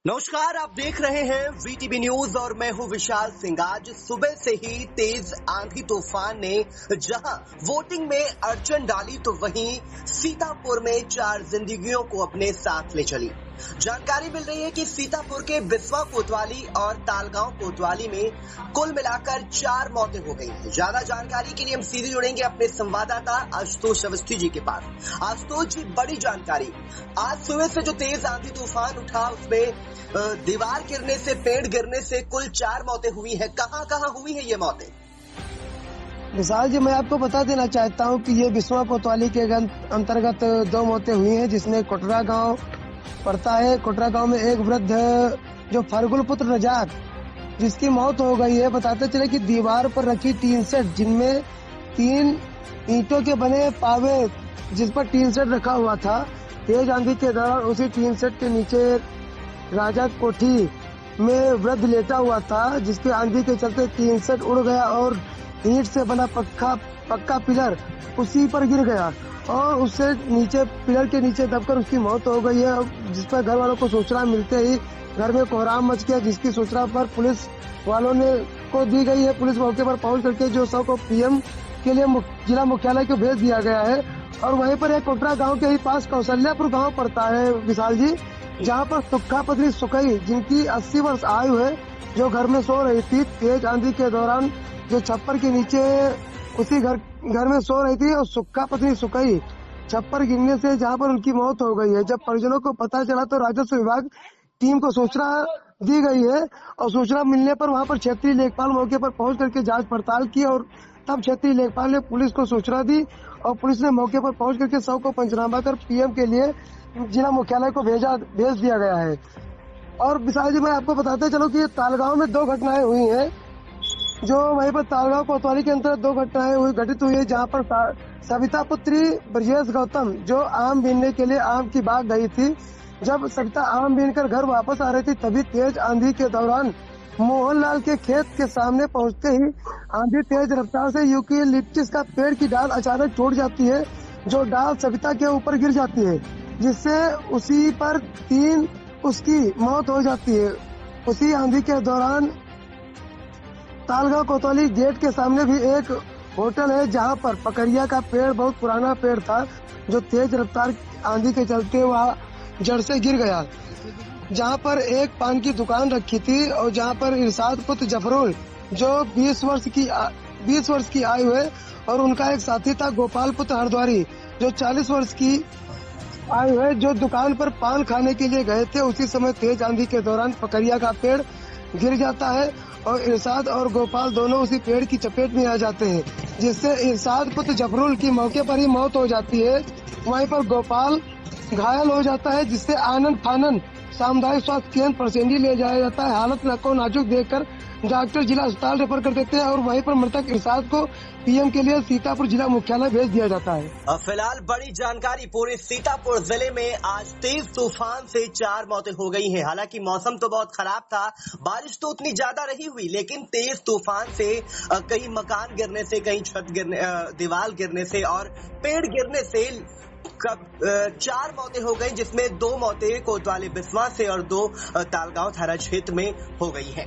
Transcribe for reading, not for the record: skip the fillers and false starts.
नमस्कार, आप देख रहे हैं वीटीवी न्यूज और मैं हूं विशाल सिंह। आज सुबह से ही तेज आंधी तूफान ने जहां वोटिंग में अड़चन डाली तो वहीं सीतापुर में 4 जिंदगियों को अपने साथ ले चली। जानकारी मिल रही है कि सीतापुर के बिस्वा कोतवाली और तालगांव कोतवाली में कुल मिलाकर 4 मौतें हो गई हैं। ज्यादा जानकारी के लिए हम सीधे जुड़ेंगे अपने संवाददाता आशुतोष अवस्थी जी के पास। आशुतोष जी, बड़ी जानकारी। आज सुबह से जो तेज आंधी तूफान उठा उसमें दीवार गिरने से, पेड़ गिरने से कुल 4 मौतें हुई हैं। कहां हुई है ये मौतें? विशाल जी, मैं आपको बता देना चाहता हूं कि ये बिस्वा कोतवाली के अंतर्गत 2 मौतें हुई हैं, जिसमें कोटरा गांव पड़ता है। कोटरा गांव में एक वृद्ध जो फरगुल पुत्र रजाक, जिसकी मौत हो गई है। बताते चले कि दीवार पर रखी टीन सेट, जिनमें 3 ईंटों के बने पावे जिस पर टीन सेट रखा हुआ था, तेज आंधी के दौरान उसी टीन सेट के नीचे राजा कोठी में वृद्ध लेटा हुआ था, जिसके आंधी के चलते टीन सेट उड़ गया और ईंट से बना पक्का पिलर उसी पर गिर गया और उससे नीचे पिलर के नीचे दबकर उसकी मौत हो गई है। जिस पर घर वालों को सूचना मिलते ही घर में कोहराम मच गया, जिसकी सूचना पर पुलिस वालों ने को दी गई है। पुलिस मौके पर पहुंच करके जो शव को पीएम के लिए जिला मुख्यालय को भेज दिया गया है। और वहीं पर एक कोटरा गाँव के ही पास कौशल्यापुर गाँव पड़ता है विशाल जी, जहाँ पर सुक्खा पत्नी सुकई, जिनकी 80 वर्ष आयु है, जो घर में सो रही थी तेज आंधी के दौरान, जो छप्पर के नीचे उसी घर में सो रही थी और सुक्खा पत्नी सुकई छप्पर गिरने से जहाँ पर उनकी मौत हो गई है। जब परिजनों को पता चला तो राजस्व विभाग टीम को सूचना दी गई है और सूचना मिलने पर वहाँ पर क्षेत्रीय लेखपाल मौके पर पहुंच करके जांच पड़ताल की और तब क्षेत्रीय लेखपाल ने पुलिस को सूचना दी और पुलिस ने मौके पर पहुंच करके शव को पंचनामा कर पीएम के लिए जिला मुख्यालय को भेज दिया गया है। और विशाल जी, मैं आपको बताते चलो कि तालगांव में 2 घटनाएं हुई हैं, जो वहीं पर तालगांव कोतवाली के अंतर्गत 2 घटनाएं घटित हुई है, जहां पर सविता पुत्री ब्रजेश गौतम जो आम बीनने के लिए आम की बाग गई थी। जब सविता आम बीनकर घर वापस आ रही थी, तभी तेज आंधी के दौरान मोहनलाल के खेत के सामने पहुंचते ही आंधी तेज रफ्तार से यूकेलिप्टस का पेड़ की डाल अचानक टूट जाती है, जो डाल सविता के ऊपर गिर जाती है, जिससे उसी पर 3 उसकी मौत हो जाती है। उसी आंधी के दौरान तालगांव कोतवाली गेट के सामने भी एक होटल है, जहां पर पकड़िया का पेड़, बहुत पुराना पेड़ था, जो तेज रफ्तार आंधी के चलते वह जड़ से गिर गया। जहां पर एक पान की दुकान रखी थी और जहां पर इरशाद पुत्र जफरुल जो 20 वर्ष की आयु है और उनका एक साथी था गोपाल पुत्र हरद्वारी जो 40 वर्ष की आयु है, जो दुकान पर पान खाने के लिए गए थे। उसी समय तेज आंधी के दौरान पकड़िया का पेड़ गिर जाता है और इरशाद और गोपाल दोनों उसी पेड़ की चपेट में आ जाते हैं, जिससे इरशाद पुत्र जफरुल की मौके पर ही मौत हो जाती है। वहीं पर गोपाल घायल हो जाता है, जिससे आनंद फानन सामुदायिक स्वास्थ्य केंद्र परसेंडी ले जाया जाता है। हालत को नाजुक देखकर डॉक्टर जिला अस्पताल रेफर कर देते हैं और वहीं पर मृतक इरशाद को पीएम के लिए सीतापुर जिला मुख्यालय भेज दिया जाता है। फिलहाल बड़ी जानकारी, पूरे सीतापुर जिले में आज तेज तूफान से 4 मौतें हो गई हैं। हालांकि मौसम तो बहुत खराब था, बारिश तो उतनी ज्यादा रही हुई, लेकिन तेज तूफान से कहीं मकान गिरने से, कहीं छत गिरने, दीवार गिरने से और पेड़ गिरने से 4 मौतें हो गई, जिसमें 2 मौतें कोतवाली बिस्वा से और 2 तालगांव थाना क्षेत्र में हो गई हैं।